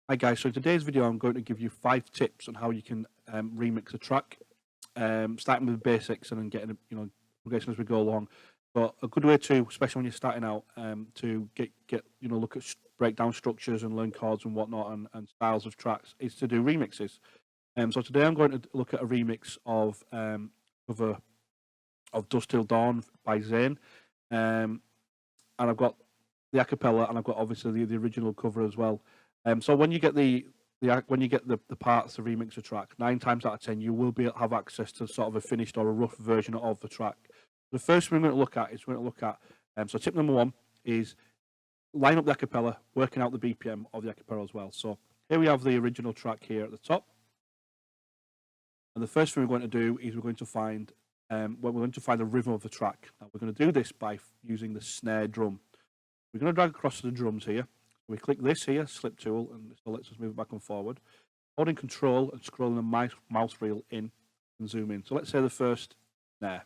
Hi guys, so in today's video I'm going to give you 5 tips on how you can remix a track, starting with the basics and then getting progressing as we go along. But a good way to, especially when you're starting out, to get look at break down structures and learn chords and whatnot and styles of tracks is to do remixes. So today I'm going to look at a remix of cover of Dust Till Dawn by Zayn, and I've got the acapella and I've got obviously the original cover as well. So when you get the parts to remix a track, 9 times out of 10 you will have access to sort of a finished or a rough version of the track. The first thing we're going to look at is so tip number 1 is line up the acapella, working out the BPM of the acapella as well. So here we have the original track here at the top, and the first thing we're going to do is we're going to find the rhythm of the track. Now we're going to do this by using the snare drum. We're going to drag across to the drums here. We click this here, slip tool, and this lets us move back and forward. Holding control and scrolling the mouse wheel in and zoom in. So let's say the first snare.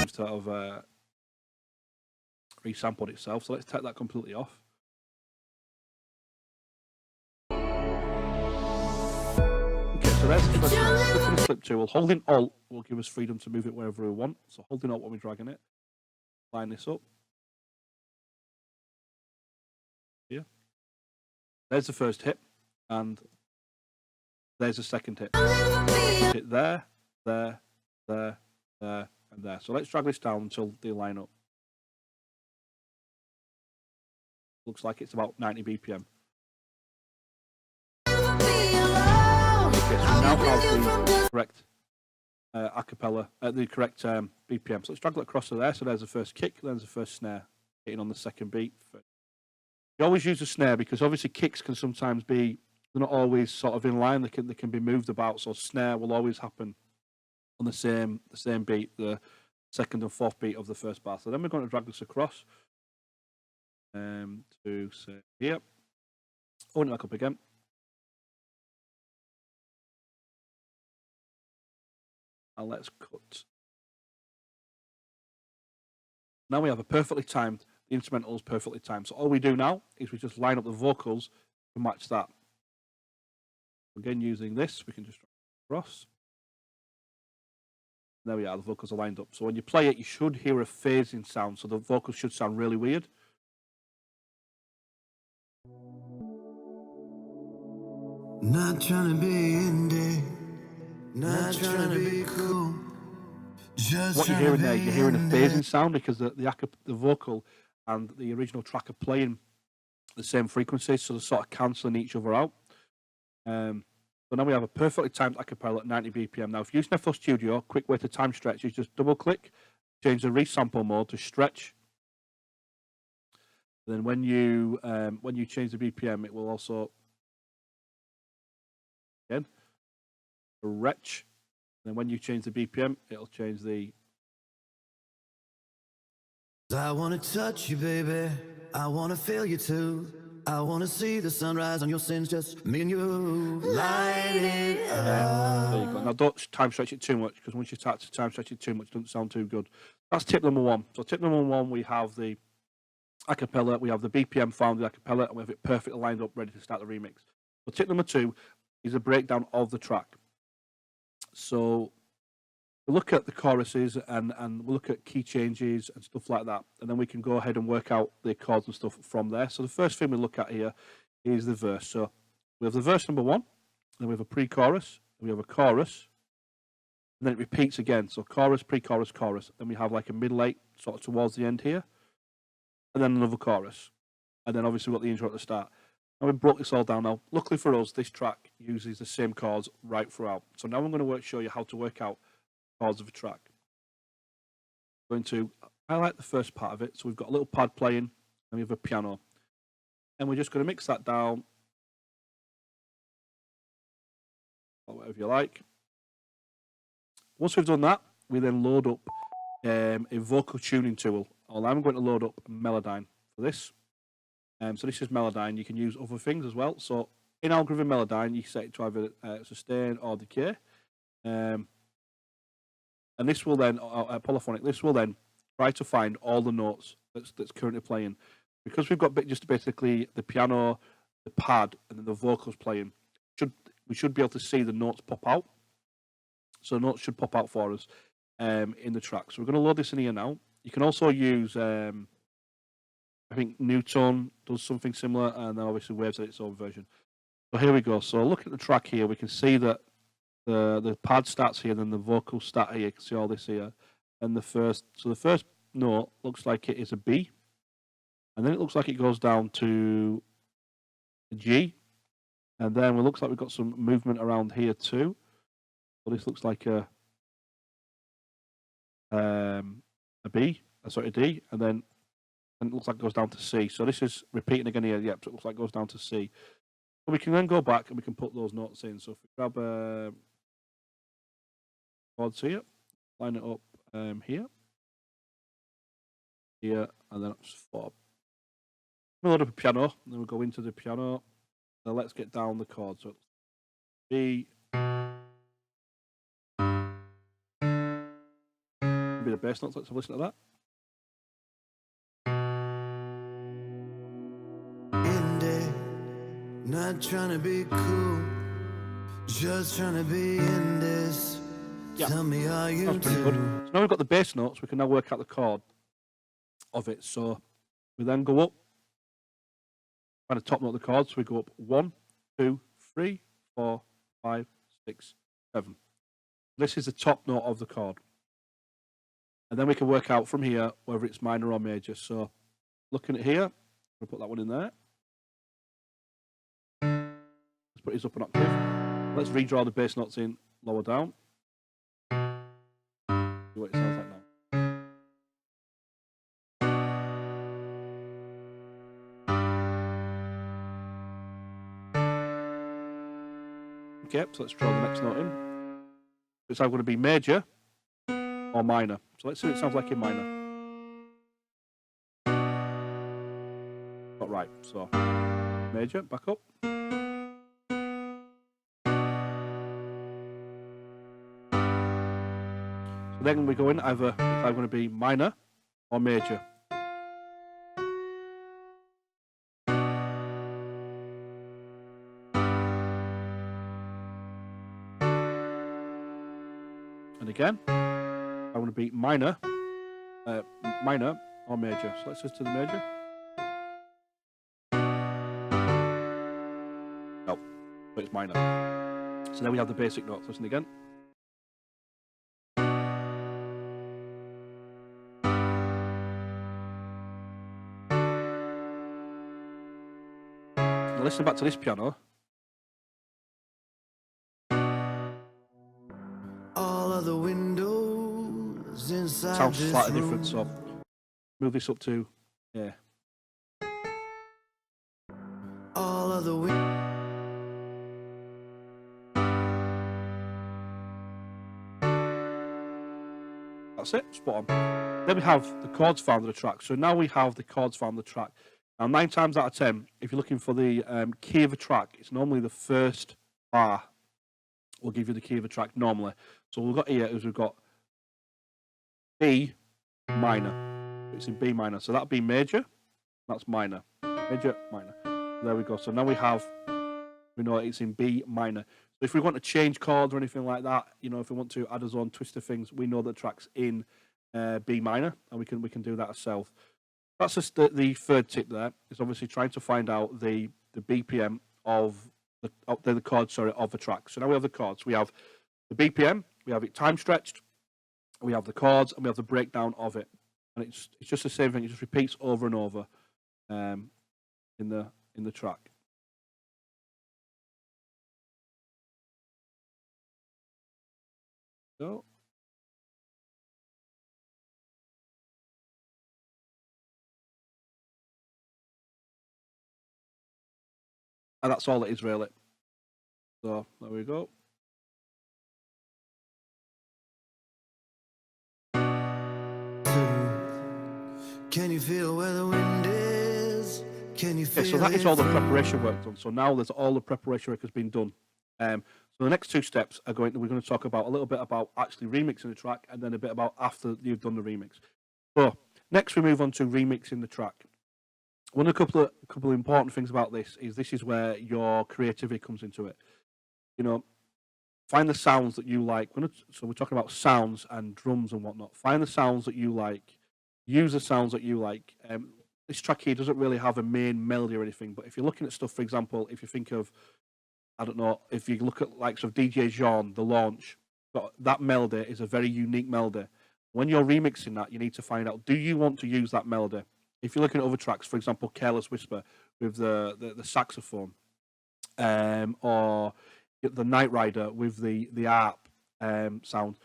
It sort of resampled itself, so let's take that completely off. Okay, so there's the first snare. Clicking the slip tool, holding Alt will give us freedom to move it wherever we want. So holding Alt when we're dragging it. Line this up. Here. There's the first hit, and there's the second hit. Hit there, there, there, there, and there. So let's drag this down until they line up. Looks like it's about 90 BPM. Okay, so now we have the correct acapella, the correct BPM. So let's drag that across to there. So there's the first kick, there's the first snare hitting on the second beat. You always use a snare because obviously kicks can sometimes be, they're not always sort of in line. They can be moved about. So snare will always happen on the same beat, the second and fourth beat of the first bar. So then we're going to drag this across to say here, open it back up again. And let's cut. Now we have a perfectly timed, the instrumental is perfectly timed. So all we do now is we just line up the vocals to match that. Again, using this, we can just drag it across. There we are, the vocals are lined up. So when you play it, you should hear a phasing sound. So the vocals should sound really weird. Not trying to be indie, not trying to be cool. What you're hearing there, you're hearing a phasing sound because the vocal and the original track are playing the same frequencies, so they're sort of cancelling each other out. So now we have a perfectly timed acapella at 90 BPM. Now, if you use FL Studio, a quick way to time stretch is just double click, change the resample mode to stretch. Then when you change the BPM, it will also again stretch. Then when you change the BPM, it'll change the. I want to touch you, baby. I want to feel you too. I want to see the sunrise on your sins, just me and you. Light it up. There you go. Now don't time stretch it too much, because once you start to time stretch it too much, it doesn't sound too good. That's tip number 1. So tip number 1, we have the acapella, we have the BPM found the acapella, and we have it perfectly lined up, ready to start the remix. So tip number 2 is a breakdown of the track. So we look at the choruses and we look at key changes and stuff like that, and then we can go ahead and work out the chords and stuff from there. So the first thing we look at here is the verse. So we have the verse number 1, then we have a pre-chorus, we have a chorus, and then it repeats again. So chorus, pre-chorus, chorus. Then we have like a middle 8 sort of towards the end here, and then another chorus, and then obviously we've got the intro at the start. And we broke this all down now. Luckily for us, this track uses the same chords right throughout. So now I'm going to show you how to work out chords of a track. I'm going to highlight the first part of it. So we've got a little pad playing, and we have a piano. And we're just going to mix that down, or whatever you like. Once we've done that, we then load up a vocal tuning tool. I'm going to load up Melodyne for this. So this is Melodyne. You can use other things as well. So in algorithm Melodyne, you set it to either sustain or decay. And this will then, polyphonic, this will then try to find all the notes that's currently playing. because we've got just basically the piano, the pad, and then the vocals playing. We should be able to see the notes pop out. So notes should pop out for us in the track. So we're going to load this in here now. You can also use, I think Newton does something similar, and then obviously Waves at its own version. So here we go. So looking at the track here, we can see that the pad starts here, then the vocals start here. You can see all this here. And the first note looks like it is a B. And then it looks like it goes down to a G. And then it looks like we've got some movement around here too. So this looks like a B, sorry, a D, and then it looks like it goes down to C. So this is repeating again here. Yep, so it looks like it goes down to C. So we can then go back and we can put those notes in. So if we grab chords here, line it up here, and then it's 4. We'll load up a piano, and then we'll go into the piano. Now let's get down the chords. So it's B. Be the bass notes. Let's have a listen to that. Not trying to be cool, just trying to be in this. Yeah. Tell me, are you That's pretty good. So now we've got the bass notes, we can now work out the chord of it. So we then go up, find the top note of the chord. So we go up 1, 2, 3, 4, 5, 6, 7. This is the top note of the chord. And then we can work out from here whether it's minor or major. So looking at here, we'll put that one in there. Let's put this up an octave. Let's redraw the bass notes in lower down. See what it sounds like now. Okay, so let's draw the next note in. It's either going to be major or minor. So let's see what it sounds like in minor. Not right. So major, back up. So then we go in either it's either going to be minor or major. And again, I want to be minor or major. So let's just do the major. No, but it's minor. So then we have the basic notes. Listen again. Now listen back to this piano. The windows inside sounds this slightly room. different, so move this up to All of the that's it, spot on. Then we have the chords found on the track. So now we have the chords found on the track. Now 9 times out of 10, if you're looking for the key of a track, it's normally the first bar will give you the key of a track normally. So what we've got here is we've got B minor. It's in B minor. So that'd be major. That's minor. Major, minor. There we go. So now we know it's in B minor. So if we want to change chords or anything like that, you know, if we want to add our own twist of things, we know the track's in B minor, and we can do that ourselves. That's just the third tip there. Is obviously trying to find out the BPM of the chords, of the track. So now we have the chords. We have the BPM, we have it time stretched, we have the chords, and we have the breakdown of it. And it's just the same thing. It just repeats over and over in the track. So. And that's all it is, really. So there we go. Can you feel where the wind is? Can you feel so that is all the preparation work done. So now there's all the preparation work has been done. So the next 2 steps are we're going to talk about a little bit about actually remixing the track, and then a bit about after you've done the remix. So next we move on to remixing the track. one of the couple of important things about this is where your creativity comes into it. You know, find the sounds that you like. So we're talking about sounds and drums and whatnot. Find the sounds that you like. Use the sounds that you like. This track here doesn't really have a main melody or anything, but if you're looking at stuff, for example, if you think of, I don't know, if you look at likes of DJ Jean, The Launch, that melody is a very unique melody. When you're remixing that, you need to find out, do you want to use that melody? If you're looking at other tracks, for example, Careless Whisper with the saxophone, or the Night Rider with the ARP sound,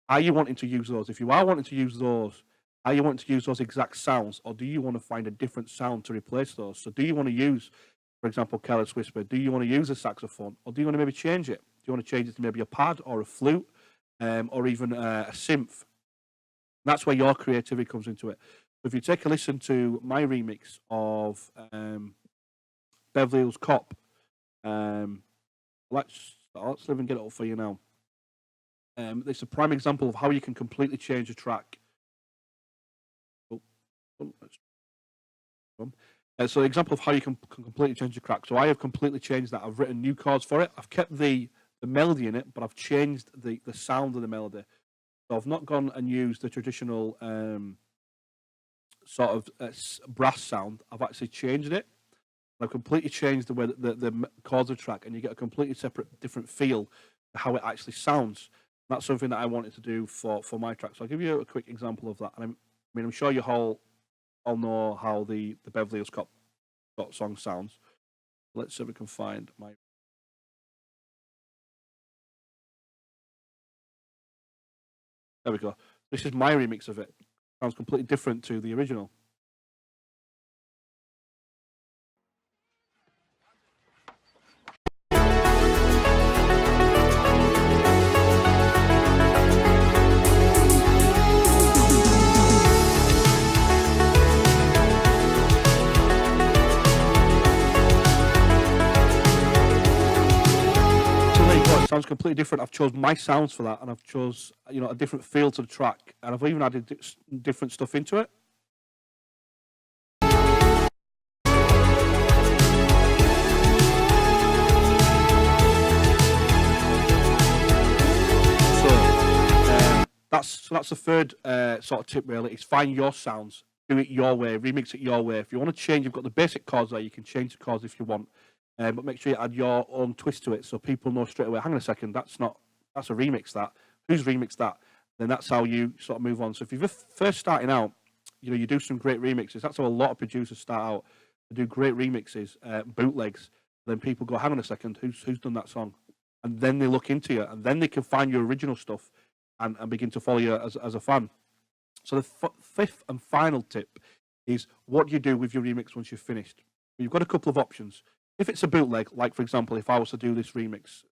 are you wanting to use those? If you are wanting to use those, are you wanting to use those exact sounds, or do you want to find a different sound to replace those? So do you want to use, for example, Careless Whisper, do you want to use a saxophone, or do you want to maybe change it? Do you want to change it to maybe a pad or a flute, or even a synth? That's where your creativity comes into it. So if you take a listen to my remix of Beverly Hills Cop, let's live and get it up for you now. It's a prime example of how you can completely change a track. So an example of how you can completely change a track. So I have completely changed that. I've written new chords for it. I've kept the melody in it, but I've changed the sound of the melody. So I've not gone and used the traditional sort of brass sound. I've actually changed it. I've completely changed the way that the chords of the track, and you get a completely separate, different feel to how it actually sounds. That's something that I wanted to do for my track. So I'll give you a quick example of that. And I'm sure you all know how the Beverly Hills Cop song sounds. Let's see if we can find my. There we go. This is my remix of it. Sounds completely different to the original. Sounds completely different. I've chosen my sounds for that, and I've chose a different feel to the track, and I've even added different stuff into it. So that's the third sort of tip. Really, is find your sounds, do it your way, remix it your way. If you want to change, you've got the basic chords there. You can change the chords if you want. But make sure you add your own twist to it, so people know straight away. Hang on a second, that's a remix. That who's remixed that? Then that's how you sort of move on. So if you're first starting out, you do some great remixes. That's how a lot of producers start out. They do great remixes, bootlegs. Then people go, hang on a second, who's done that song? And then they look into you, and then they can find your original stuff and begin to follow you as a fan. So the fifth and final tip is, what do you do with your remix once you've finished? You've got a couple of options. If it's a bootleg, like for example, if I was to do this remix,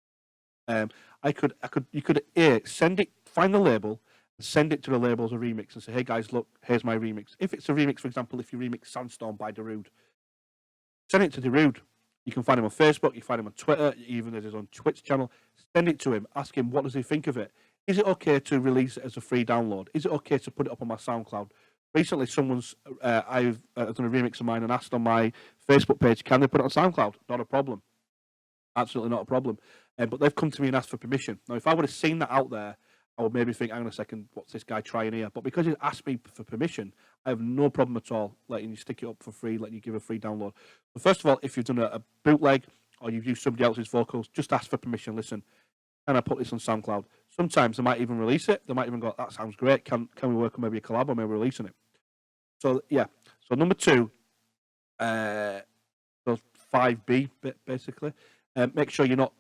you could send it, find the label, and send it to the label as a remix, and say, hey guys, look, here's my remix. If it's a remix, for example, if you remix Sandstorm by Darude, send it to Darude. You can find him on Facebook, you find him on Twitter, even there's his own Twitch channel. Send it to him, ask him what does he think of it. Is it okay to release it as a free download? Is it okay to put it up on my SoundCloud? Recently, I've done a remix of mine and asked on my Facebook page, can they put it on SoundCloud? Not a problem. Absolutely not a problem. But they've come to me and asked for permission. Now, if I would have seen that out there, I would maybe think, hang on a second, what's this guy trying here? But because he asked me for permission, I have no problem at all letting you stick it up for free, letting you give a free download. But first of all, if you've done a bootleg or you've used somebody else's vocals, just ask for permission. Listen, can I put this on SoundCloud? Sometimes they might even release it. They might even go, that sounds great. Can we work on maybe a collab or maybe releasing it? So, yeah. So, number 2, so 5B, basically. Make sure you're not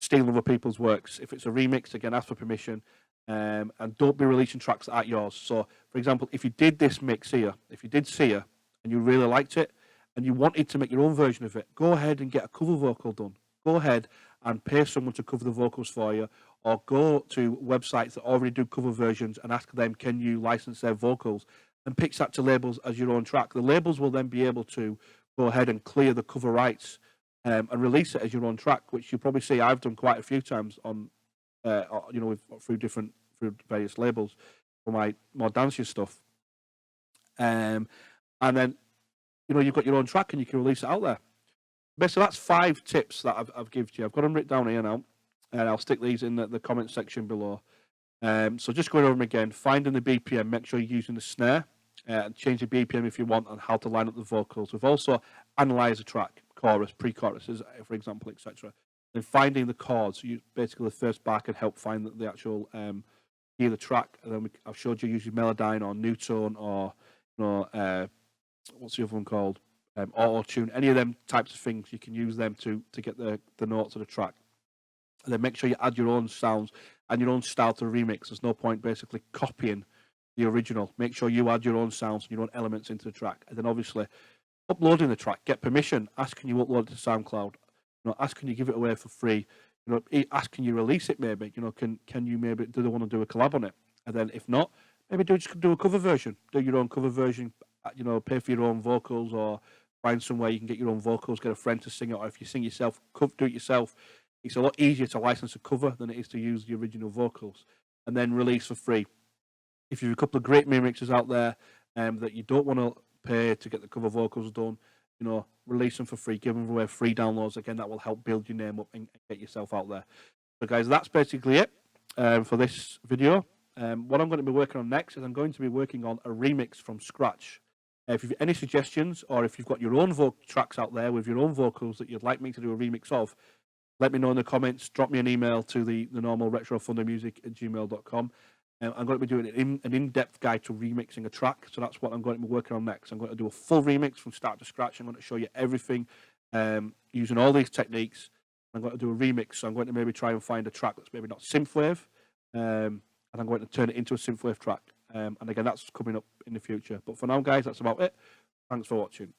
stealing other people's works. If it's a remix, again, ask for permission. And don't be releasing tracks that aren't yours. So, for example, if you did this mix here, if you did see her and you really liked it and you wanted to make your own version of it, go ahead and get a cover vocal done. Go ahead and pay someone to cover the vocals for you, or go to websites that already do cover versions and ask them, can you license their vocals, and pitch that to labels as your own track. The labels will then be able to go ahead and clear the cover rights and release it as your own track, which you'll probably see I've done quite a few times on, through various labels for my more dancier stuff. And then you've got your own track and you can release it out there. Basically, that's 5 tips that I've given you. I've got them written down here now, and I'll stick these in the comment section below. So just going over them again, finding the BPM, make sure you're using the snare, and change the BPM if you want, and how to line up the vocals. We've also analysed the track, chorus, pre-choruses, for example, etc. Then finding the chords, basically the first bar can help find the actual key of the track, and then I've showed you using Melodyne or Newtone or what's the other one called? Auto tune, any of them types of things, you can use them to get the notes of the track. And then make sure you add your own sounds and your own style to remix. There's no point basically copying the original. Make sure you add your own sounds and your own elements into the track. And then obviously uploading the track, get permission. Ask, can you upload it to SoundCloud? Ask, can you give it away for free? Ask, can you release it maybe? Can you maybe, do they want to do a collab on it? And then if not, maybe just do a cover version. Do your own cover version, pay for your own vocals, or find somewhere you can get your own vocals, get a friend to sing it, or if you sing yourself, do it yourself. It's a lot easier to license a cover than it is to use the original vocals, and then release for free. If you have a couple of great remixers out there that you don't want to pay to get the cover vocals done, release them for free, give them away free downloads. Again, that will help build your name up and get yourself out there. So guys, that's basically it for this video. What I'm going to be working on next is I'm going to be working on a remix from scratch. If you've any suggestions, or if you've got your own tracks out there with your own vocals that you'd like me to do a remix of, let me know in the comments. Drop me an email to the normal retrothundermusic@gmail.com. I'm going to be doing an in-depth guide to remixing a track. So that's what I'm going to be working on next. I'm going to do a full remix from start to scratch. I'm going to show you everything using all these techniques. I'm going to do a remix. So I'm going to maybe try and find a track that's maybe not synthwave, and I'm going to turn it into a synthwave track. And again, that's coming up in the future. But for now, guys, that's about it. Thanks for watching.